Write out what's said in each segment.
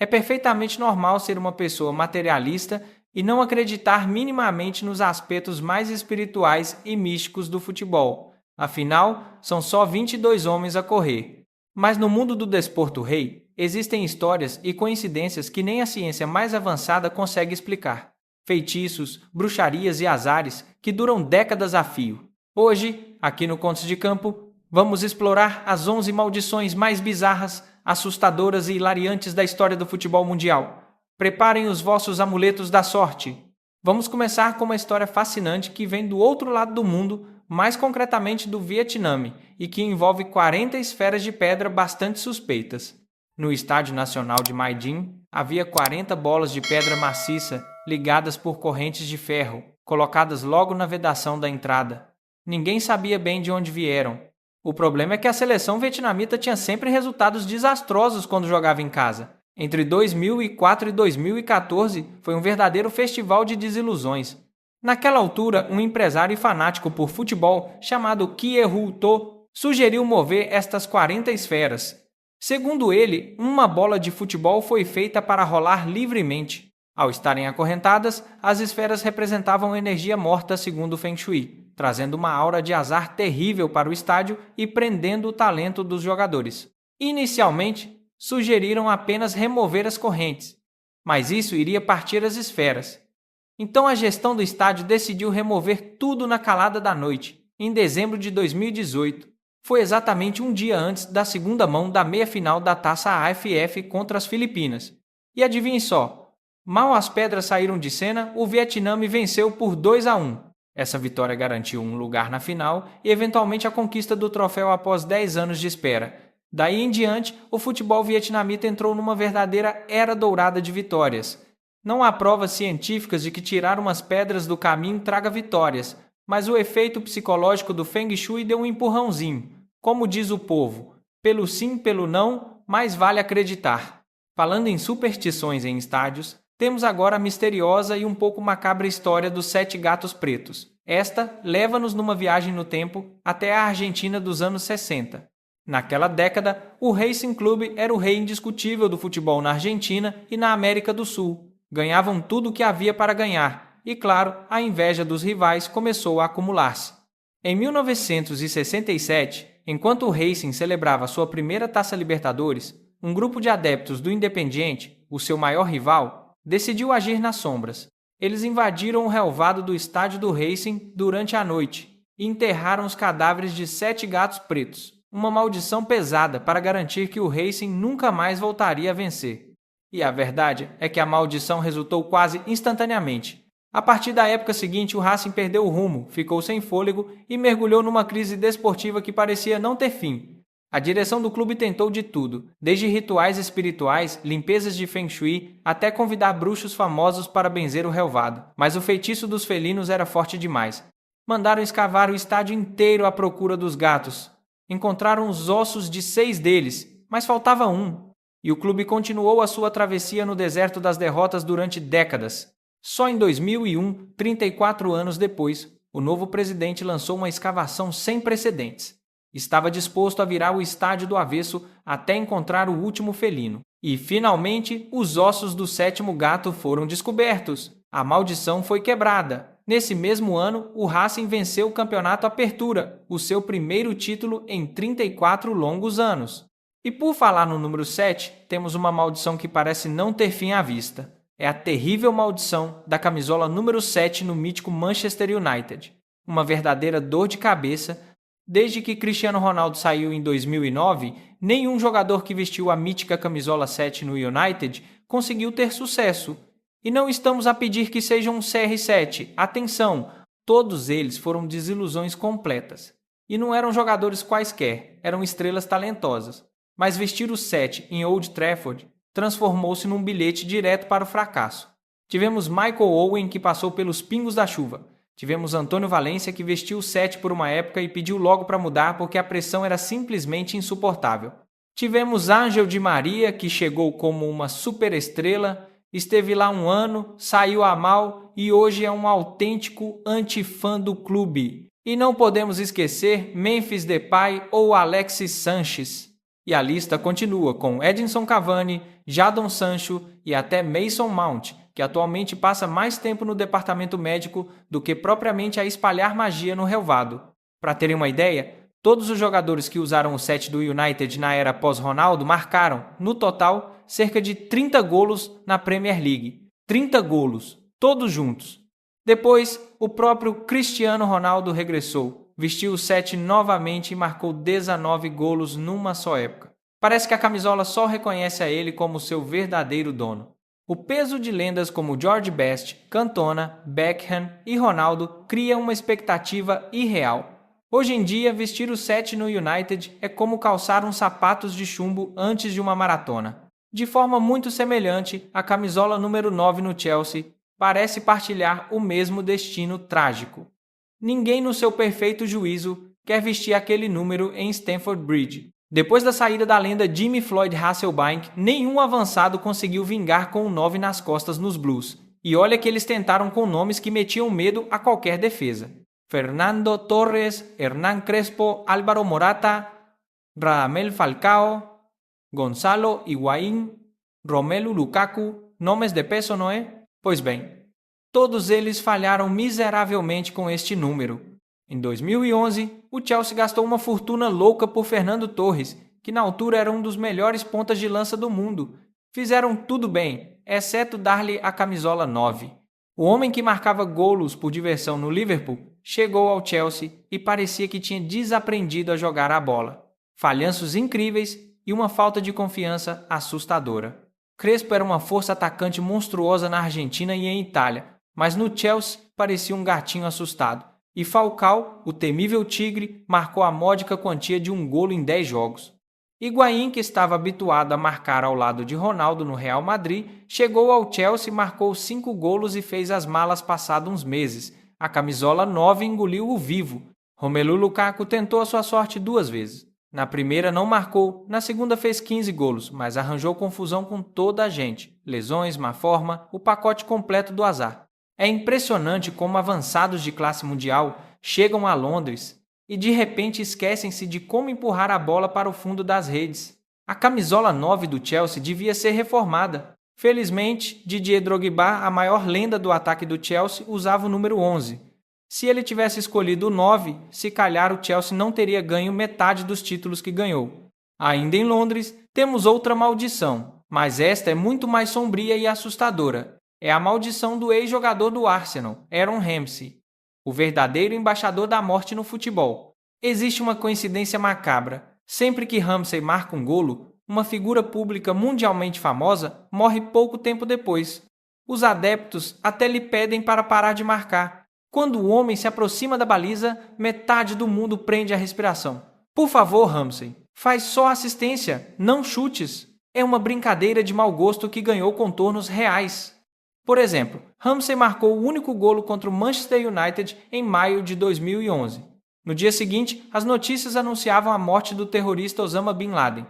É perfeitamente normal ser uma pessoa materialista e não acreditar minimamente nos aspectos mais espirituais e místicos do futebol. Afinal, são só 22 homens a correr. Mas no mundo do desporto rei, existem histórias e coincidências que nem a ciência mais avançada consegue explicar. Feitiços, bruxarias e azares que duram décadas a fio. Hoje, aqui no Contos de Campo, vamos explorar as 11 maldições mais bizarras, assustadoras e hilariantes da história do futebol mundial. Preparem os vossos amuletos da sorte. Vamos começar com uma história fascinante que vem do outro lado do mundo, mais concretamente do Vietnã, e que envolve 40 esferas de pedra bastante suspeitas. No Estádio Nacional de Mai Dinh, havia 40 bolas de pedra maciça ligadas por correntes de ferro, colocadas logo na vedação da entrada. Ninguém sabia bem de onde vieram. O problema é que a seleção vietnamita tinha sempre resultados desastrosos quando jogava em casa. Entre 2004 e 2014 foi um verdadeiro festival de desilusões. Naquela altura, um empresário fanático por futebol chamado Kie Hu To sugeriu mover estas 40 esferas. Segundo ele, uma bola de futebol foi feita para rolar livremente. Ao estarem acorrentadas, as esferas representavam energia morta segundo o Feng Shui, trazendo uma aura de azar terrível para o estádio e prendendo o talento dos jogadores. Inicialmente, sugeriram apenas remover as correntes, mas isso iria partir as esferas. Então a gestão do estádio decidiu remover tudo na calada da noite, em dezembro de 2018. Foi exatamente um dia antes da segunda mão da meia-final da Taça AFF contra as Filipinas. E adivinhe só, mal as pedras saíram de cena, o Vietnã venceu por 2-1. Essa vitória garantiu um lugar na final e eventualmente a conquista do troféu após 10 anos de espera. Daí em diante, o futebol vietnamita entrou numa verdadeira era dourada de vitórias. Não há provas científicas de que tirar umas pedras do caminho traga vitórias, mas o efeito psicológico do Feng Shui deu um empurrãozinho. Como diz o povo, pelo sim, pelo não, mais vale acreditar. Falando em superstições em estádios, temos agora a misteriosa e um pouco macabra história dos 7 gatos pretos. Esta leva-nos numa viagem no tempo até a Argentina dos anos 60. Naquela década, o Racing Club era o rei indiscutível do futebol na Argentina e na América do Sul. Ganhavam tudo o que havia para ganhar e, claro, a inveja dos rivais começou a acumular-se. Em 1967, enquanto o Racing celebrava sua primeira Taça Libertadores, um grupo de adeptos do Independiente, o seu maior rival, decidiu agir nas sombras. Eles invadiram o relvado do estádio do Racing durante a noite e enterraram os cadáveres de 7 gatos pretos, uma maldição pesada para garantir que o Racing nunca mais voltaria a vencer. E a verdade é que a maldição resultou quase instantaneamente. A partir da época seguinte, o Racing perdeu o rumo, ficou sem fôlego e mergulhou numa crise desportiva que parecia não ter fim. A direção do clube tentou de tudo, desde rituais espirituais, limpezas de Feng Shui, até convidar bruxos famosos para benzer o relvado. Mas o feitiço dos felinos era forte demais. Mandaram escavar o estádio inteiro à procura dos gatos. Encontraram os ossos de 6 deles, mas faltava um. E o clube continuou a sua travessia no deserto das derrotas durante décadas. Só em 2001, 34 anos depois, o novo presidente lançou uma escavação sem precedentes. Estava disposto a virar o estádio do avesso até encontrar o último felino. E, finalmente, os ossos do 7º gato foram descobertos. A maldição foi quebrada. Nesse mesmo ano, o Racing venceu o Campeonato Apertura, o seu primeiro título em 34 longos anos. E por falar no número 7, temos uma maldição que parece não ter fim à vista. É a terrível maldição da camisola número 7 no mítico Manchester United. Uma verdadeira dor de cabeça. Desde que Cristiano Ronaldo saiu em 2009, nenhum jogador que vestiu a mítica camisola 7 no United conseguiu ter sucesso. E não estamos a pedir que sejam um CR7. Atenção, todos eles foram desilusões completas. E não eram jogadores quaisquer, eram estrelas talentosas. Mas vestir o 7 em Old Trafford transformou-se num bilhete direto para o fracasso. Tivemos Michael Owen, que passou pelos pingos da chuva. Tivemos Antônio Valência, que vestiu o 7 por uma época e pediu logo para mudar porque a pressão era simplesmente insuportável. Tivemos Ángel Di Maria, que chegou como uma superestrela, esteve lá um ano, saiu a mal e hoje é um autêntico antifã do clube. E não podemos esquecer Memphis Depay ou Alexis Sanches. E a lista continua com Edinson Cavani, Jadon Sancho e até Mason Mount, que atualmente passa mais tempo no departamento médico do que propriamente a espalhar magia no relvado. Para terem uma ideia, todos os jogadores que usaram o 7 do United na era pós-Ronaldo marcaram, no total, cerca de 30 golos na Premier League. 30 golos, todos juntos. Depois, o próprio Cristiano Ronaldo regressou, vestiu o 7 novamente e marcou 19 golos numa só época. Parece que a camisola só reconhece a ele como seu verdadeiro dono. O peso de lendas como George Best, Cantona, Beckham e Ronaldo cria uma expectativa irreal. Hoje em dia, vestir o 7 no United é como calçar uns sapatos de chumbo antes de uma maratona. De forma muito semelhante, a camisola número 9 no Chelsea parece partilhar o mesmo destino trágico. Ninguém no seu perfeito juízo quer vestir aquele número em Stamford Bridge. Depois da saída da lenda Jimmy Floyd Hasselbaink, nenhum avançado conseguiu vingar com o 9 nas costas nos Blues. E olha que eles tentaram com nomes que metiam medo a qualquer defesa. Fernando Torres, Hernán Crespo, Álvaro Morata, Radamel Falcao, Gonzalo Higuaín, Romelu Lukaku, nomes de peso, não é? Pois bem, todos eles falharam miseravelmente com este número. Em 2011, o Chelsea gastou uma fortuna louca por Fernando Torres, que na altura era um dos melhores pontas de lança do mundo. Fizeram tudo bem, exceto dar-lhe a camisola 9. O homem que marcava golos por diversão no Liverpool chegou ao Chelsea e parecia que tinha desaprendido a jogar a bola. Falhanços incríveis e uma falta de confiança assustadora. Crespo era uma força atacante monstruosa na Argentina e em Itália, mas no Chelsea parecia um gatinho assustado. E Falcao, o temível tigre, marcou a módica quantia de um golo em 10 jogos. Higuaín, que estava habituado a marcar ao lado de Ronaldo no Real Madrid, chegou ao Chelsea, marcou 5 golos e fez as malas passado uns meses. A camisola 9 engoliu-o vivo. Romelu Lukaku tentou a sua sorte 2 vezes. Na primeira não marcou, na segunda fez 15 golos, mas arranjou confusão com toda a gente. Lesões, má forma, o pacote completo do azar. É impressionante como avançados de classe mundial chegam a Londres e de repente esquecem-se de como empurrar a bola para o fundo das redes. A camisola 9 do Chelsea devia ser reformada. Felizmente, Didier Drogba, a maior lenda do ataque do Chelsea, usava o número 11. Se ele tivesse escolhido o 9, se calhar o Chelsea não teria ganho metade dos títulos que ganhou. Ainda em Londres, temos outra maldição, mas esta é muito mais sombria e assustadora. É a maldição do ex-jogador do Arsenal, Aaron Ramsey, o verdadeiro embaixador da morte no futebol. Existe uma coincidência macabra. Sempre que Ramsey marca um golo, uma figura pública mundialmente famosa morre pouco tempo depois. Os adeptos até lhe pedem para parar de marcar. Quando o homem se aproxima da baliza, metade do mundo prende a respiração. Por favor, Ramsey, faz só assistência, não chutes. É uma brincadeira de mau gosto que ganhou contornos reais. Por exemplo, Ramsey marcou o único golo contra o Manchester United em maio de 2011. No dia seguinte, as notícias anunciavam a morte do terrorista Osama Bin Laden.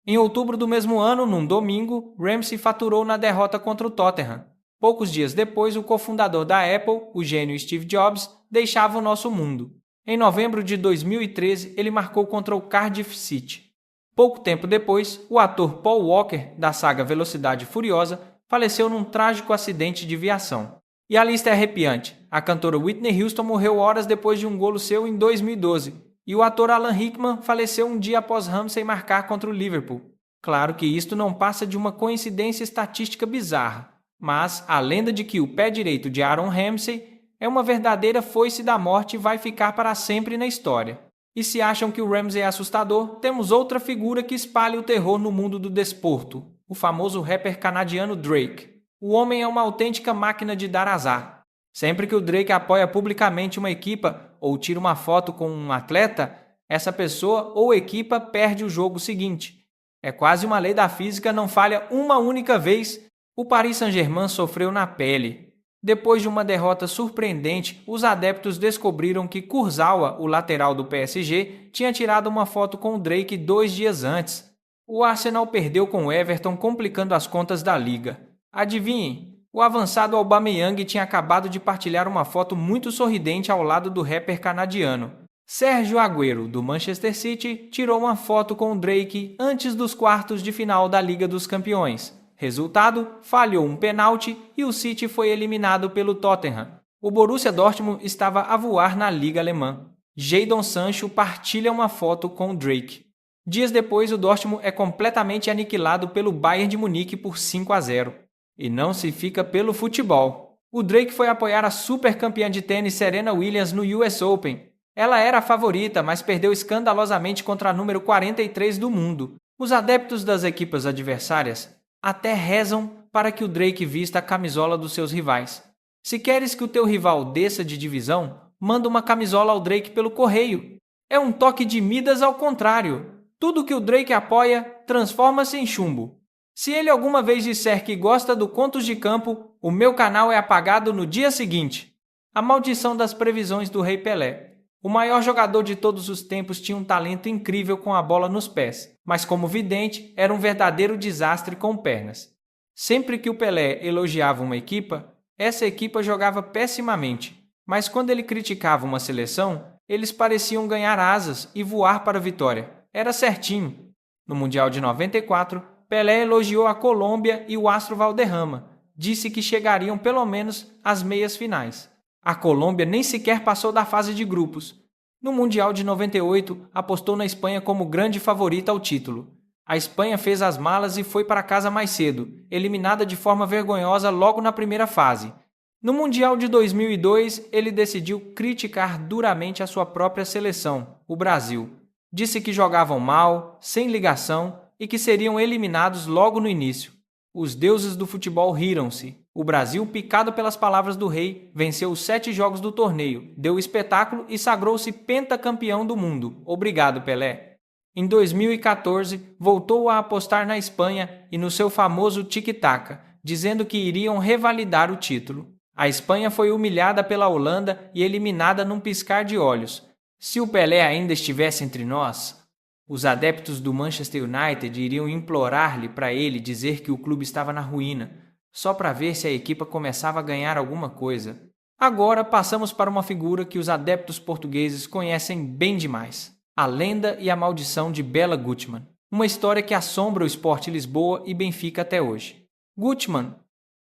Em outubro do mesmo ano, num domingo, Ramsey faturou na derrota contra o Tottenham. Poucos dias depois, o cofundador da Apple, o gênio Steve Jobs, deixava o nosso mundo. Em novembro de 2013, ele marcou contra o Cardiff City. Pouco tempo depois, o ator Paul Walker, da saga Velocidade Furiosa, faleceu num trágico acidente de viação. E a lista é arrepiante. A cantora Whitney Houston morreu horas depois de um golo seu em 2012. E o ator Alan Rickman faleceu um dia após Ramsey marcar contra o Liverpool. Claro que isto não passa de uma coincidência estatística bizarra. Mas a lenda de que o pé direito de Aaron Ramsey é uma verdadeira foice da morte e vai ficar para sempre na história. E se acham que o Ramsey é assustador, temos outra figura que espalha o terror no mundo do desporto. O famoso rapper canadiano Drake. O homem é uma autêntica máquina de dar azar. Sempre que o Drake apoia publicamente uma equipa ou tira uma foto com um atleta, essa pessoa ou equipa perde o jogo seguinte. É quase uma lei da física, não falha uma única vez. O Paris Saint-Germain sofreu na pele. Depois de uma derrota surpreendente, os adeptos descobriram que Kurzawa, o lateral do PSG, tinha tirado uma foto com o Drake 2 dias antes. O Arsenal perdeu com o Everton, complicando as contas da liga. Adivinhem, o avançado Aubameyang tinha acabado de partilhar uma foto muito sorridente ao lado do rapper canadiano. Sérgio Agüero, do Manchester City, tirou uma foto com o Drake antes dos quartos de final da Liga dos Campeões. Resultado, falhou um pênalti e o City foi eliminado pelo Tottenham. O Borussia Dortmund estava a voar na Liga Alemã. Jadon Sancho partilha uma foto com o Drake. Dias depois, o Dortmund é completamente aniquilado pelo Bayern de Munique por 5-0. E não se fica pelo futebol. O Drake foi apoiar a supercampeã de tênis Serena Williams no US Open. Ela era a favorita, mas perdeu escandalosamente contra a número 43 do mundo. Os adeptos das equipes adversárias até rezam para que o Drake vista a camisola dos seus rivais. Se queres que o teu rival desça de divisão, manda uma camisola ao Drake pelo correio. É um toque de Midas ao contrário. Tudo que o Drake apoia transforma-se em chumbo. Se ele alguma vez disser que gosta do Contos de Campo, o meu canal é apagado no dia seguinte. A maldição das previsões do Rei Pelé. O maior jogador de todos os tempos tinha um talento incrível com a bola nos pés, mas como vidente, era um verdadeiro desastre com pernas. Sempre que o Pelé elogiava uma equipa, essa equipa jogava pessimamente, mas quando ele criticava uma seleção, eles pareciam ganhar asas e voar para a vitória. Era certinho. No Mundial de 94, Pelé elogiou a Colômbia e o astro Valderrama. Disse que chegariam pelo menos às meias finais. A Colômbia nem sequer passou da fase de grupos. No Mundial de 98, apostou na Espanha como grande favorita ao título. A Espanha fez as malas e foi para casa mais cedo, eliminada de forma vergonhosa logo na primeira fase. No Mundial de 2002, ele decidiu criticar duramente a sua própria seleção, o Brasil. Disse que jogavam mal, sem ligação e que seriam eliminados logo no início. Os deuses do futebol riram-se. O Brasil, picado pelas palavras do rei, venceu os 7 jogos do torneio, deu espetáculo e sagrou-se pentacampeão do mundo. Obrigado, Pelé. Em 2014, voltou a apostar na Espanha e no seu famoso tic-tac, dizendo que iriam revalidar o título. A Espanha foi humilhada pela Holanda e eliminada num piscar de olhos. Se o Pelé ainda estivesse entre nós, os adeptos do Manchester United iriam implorar-lhe para ele dizer que o clube estava na ruína, só para ver se a equipa começava a ganhar alguma coisa. Agora passamos para uma figura que os adeptos portugueses conhecem bem demais: a lenda e a maldição de Bela Gutmann, uma história que assombra o Sport Lisboa e Benfica até hoje. Gutmann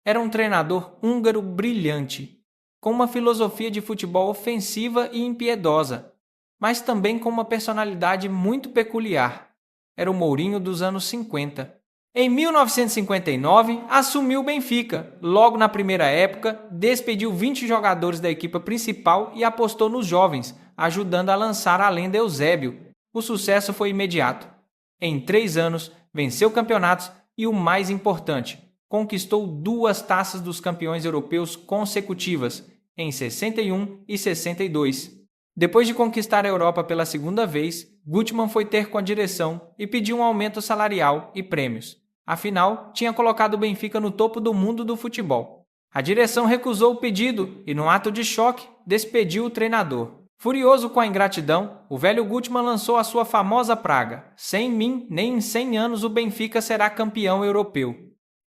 era um treinador húngaro brilhante, com uma filosofia de futebol ofensiva e impiedosa, mas também com uma personalidade muito peculiar. Era o Mourinho dos anos 50. Em 1959, assumiu o Benfica. Logo na primeira época, despediu 20 jogadores da equipe principal e apostou nos jovens, ajudando a lançar a lenda Eusébio. O sucesso foi imediato. Em 3 anos, venceu campeonatos e, o mais importante, conquistou 2 taças dos campeões europeus consecutivas, em 61 e 62. Depois de conquistar a Europa pela segunda vez, Gutmann foi ter com a direção e pediu um aumento salarial e prêmios. Afinal, tinha colocado o Benfica no topo do mundo do futebol. A direção recusou o pedido e, num ato de choque, despediu o treinador. Furioso com a ingratidão, o velho Gutmann lançou a sua famosa praga: sem mim, nem em 100 anos o Benfica será campeão europeu.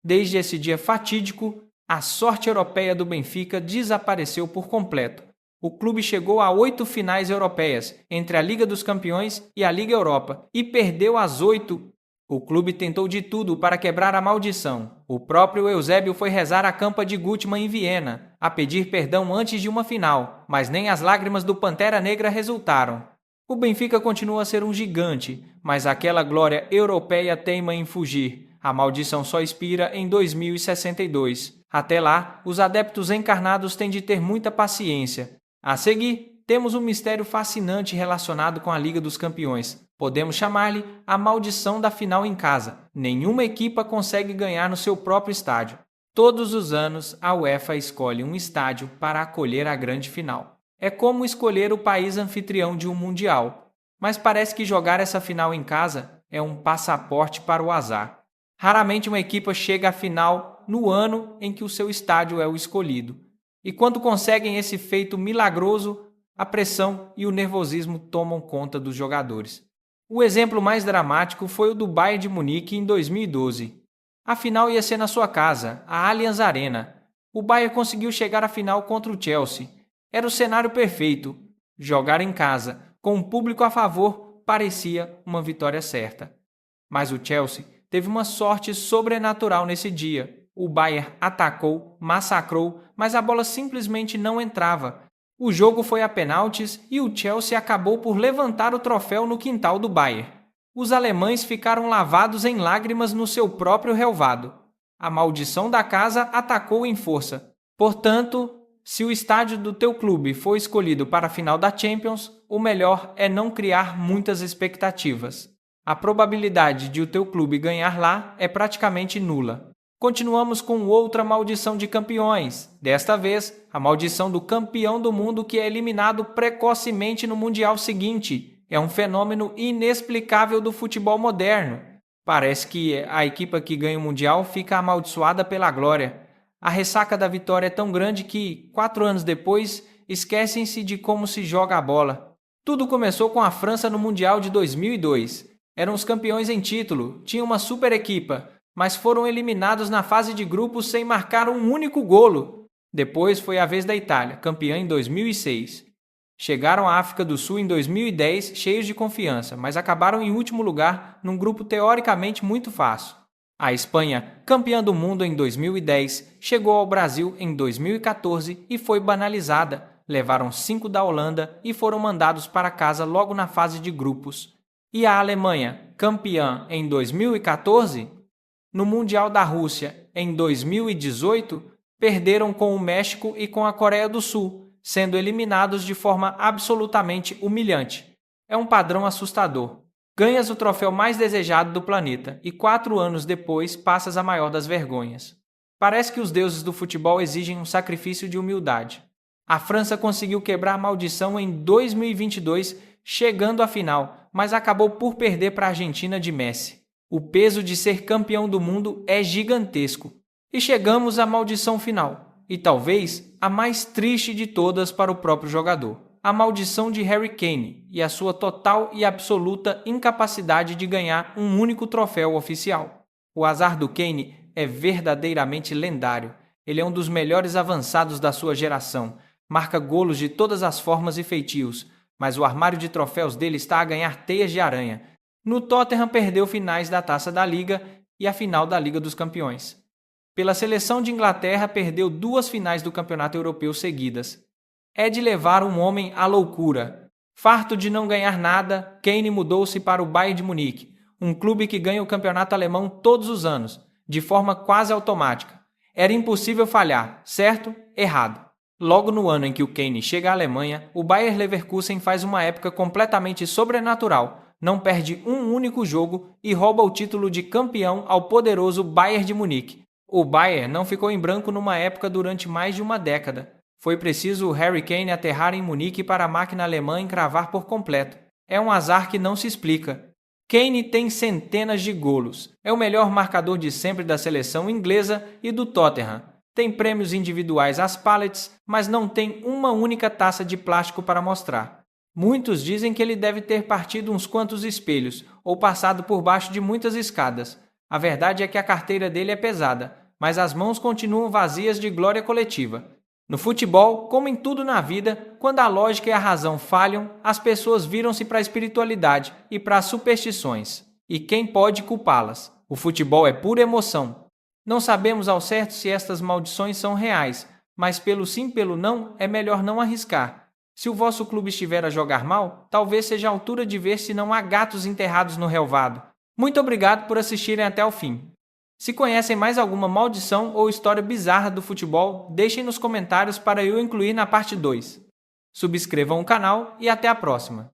Desde esse dia fatídico, a sorte europeia do Benfica desapareceu por completo. O clube chegou a 8 finais europeias, entre a Liga dos Campeões e a Liga Europa, e perdeu as 8. O clube tentou de tudo para quebrar a maldição. O próprio Eusébio foi rezar a campa de Gutmann em Viena, a pedir perdão antes de uma final, mas nem as lágrimas do Pantera Negra resultaram. O Benfica continua a ser um gigante, mas aquela glória europeia teima em fugir. A maldição só expira em 2062. Até lá, os adeptos encarnados têm de ter muita paciência. A seguir, temos um mistério fascinante relacionado com a Liga dos Campeões. Podemos chamar-lhe a maldição da final em casa. Nenhuma equipa consegue ganhar no seu próprio estádio. Todos os anos, a UEFA escolhe um estádio para acolher a grande final. É como escolher o país anfitrião de um mundial. Mas parece que jogar essa final em casa é um passaporte para o azar. Raramente uma equipa chega à final no ano em que o seu estádio é o escolhido. E quando conseguem esse feito milagroso, a pressão e o nervosismo tomam conta dos jogadores. O exemplo mais dramático foi o do Bayern de Munique em 2012. A final ia ser na sua casa, a Allianz Arena. O Bayern conseguiu chegar à final contra o Chelsea. Era o cenário perfeito. Jogar em casa, Com o público a favor, parecia uma vitória certa. Mas o Chelsea teve uma sorte sobrenatural nesse dia. O Bayern atacou, massacrou, mas a bola simplesmente não entrava. O jogo foi a penaltis e o Chelsea acabou por levantar o troféu no quintal do Bayern. Os alemães ficaram lavados em lágrimas no seu próprio relvado. A maldição da casa atacou em força. Portanto, se o estádio do teu clube for escolhido para a final da Champions, o melhor é não criar muitas expectativas. A probabilidade de o teu clube ganhar lá é praticamente nula. Continuamos com outra maldição de campeões. Desta vez, a maldição do campeão do mundo que é eliminado precocemente no Mundial seguinte. É um fenômeno inexplicável do futebol moderno. Parece que a equipe que ganha o Mundial fica amaldiçoada pela glória. A ressaca da vitória é tão grande que, 4 anos depois, esquecem-se de como se joga a bola. Tudo começou com a França no Mundial de 2002. Eram os campeões em título, tinham uma super equipa, mas foram eliminados na fase de grupos sem marcar um único golo. Depois foi a vez da Itália, campeã em 2006. Chegaram à África do Sul em 2010 cheios de confiança, mas acabaram em último lugar num grupo teoricamente muito fácil. A Espanha, campeã do mundo em 2010, chegou ao Brasil em 2014 e foi banalizada. Levaram 5 da Holanda e foram mandados para casa logo na fase de grupos. E a Alemanha, campeã em 2014? No Mundial da Rússia, em 2018, perderam com o México e com a Coreia do Sul, sendo eliminados de forma absolutamente humilhante. É um padrão assustador. Ganhas o troféu mais desejado do planeta e 4 anos depois passas a maior das vergonhas. Parece que os deuses do futebol exigem um sacrifício de humildade. A França conseguiu quebrar a maldição em 2022, chegando à final, mas acabou por perder para a Argentina de Messi. O peso de ser campeão do mundo é gigantesco. E chegamos à maldição final, e talvez a mais triste de todas para o próprio jogador. A maldição de Harry Kane e a sua total e absoluta incapacidade de ganhar um único troféu oficial. O azar do Kane é verdadeiramente lendário. Ele é um dos melhores avançados da sua geração. Marca golos de todas as formas e feitios, mas o armário de troféus dele está a ganhar teias de aranha. No Tottenham perdeu finais da Taça da Liga e a final da Liga dos Campeões. Pela seleção de Inglaterra perdeu 2 finais do Campeonato Europeu seguidas. É de levar um homem à loucura. Farto de não ganhar nada, Kane mudou-se para o Bayern de Munique, um clube que ganha o campeonato alemão todos os anos, de forma quase automática. Era impossível falhar, certo? Errado. Logo no ano em que o Kane chega à Alemanha, o Bayer Leverkusen faz uma época completamente sobrenatural, não perde um único jogo e rouba o título de campeão ao poderoso Bayern de Munique. O Bayern não ficou em branco numa época durante mais de uma década. Foi preciso o Harry Kane aterrar em Munique para a máquina alemã encravar por completo. É um azar que não se explica. Kane tem centenas de golos. É o melhor marcador de sempre da seleção inglesa e do Tottenham. Tem prêmios individuais às pallets, mas não tem uma única taça de plástico para mostrar. Muitos dizem que ele deve ter partido uns quantos espelhos ou passado por baixo de muitas escadas. A verdade é que a carteira dele é pesada, mas as mãos continuam vazias de glória coletiva. No futebol, como em tudo na vida, quando a lógica e a razão falham, as pessoas viram-se para a espiritualidade e para as superstições. E quem pode culpá-las? O futebol é pura emoção. Não sabemos ao certo se estas maldições são reais, mas pelo sim pelo não é melhor não arriscar. Se o vosso clube estiver a jogar mal, talvez seja a altura de ver se não há gatos enterrados no relvado. Muito obrigado por assistirem até o fim. Se conhecem mais alguma maldição ou história bizarra do futebol, deixem nos comentários para eu incluir na parte 2. Subscrevam o canal e até a próxima.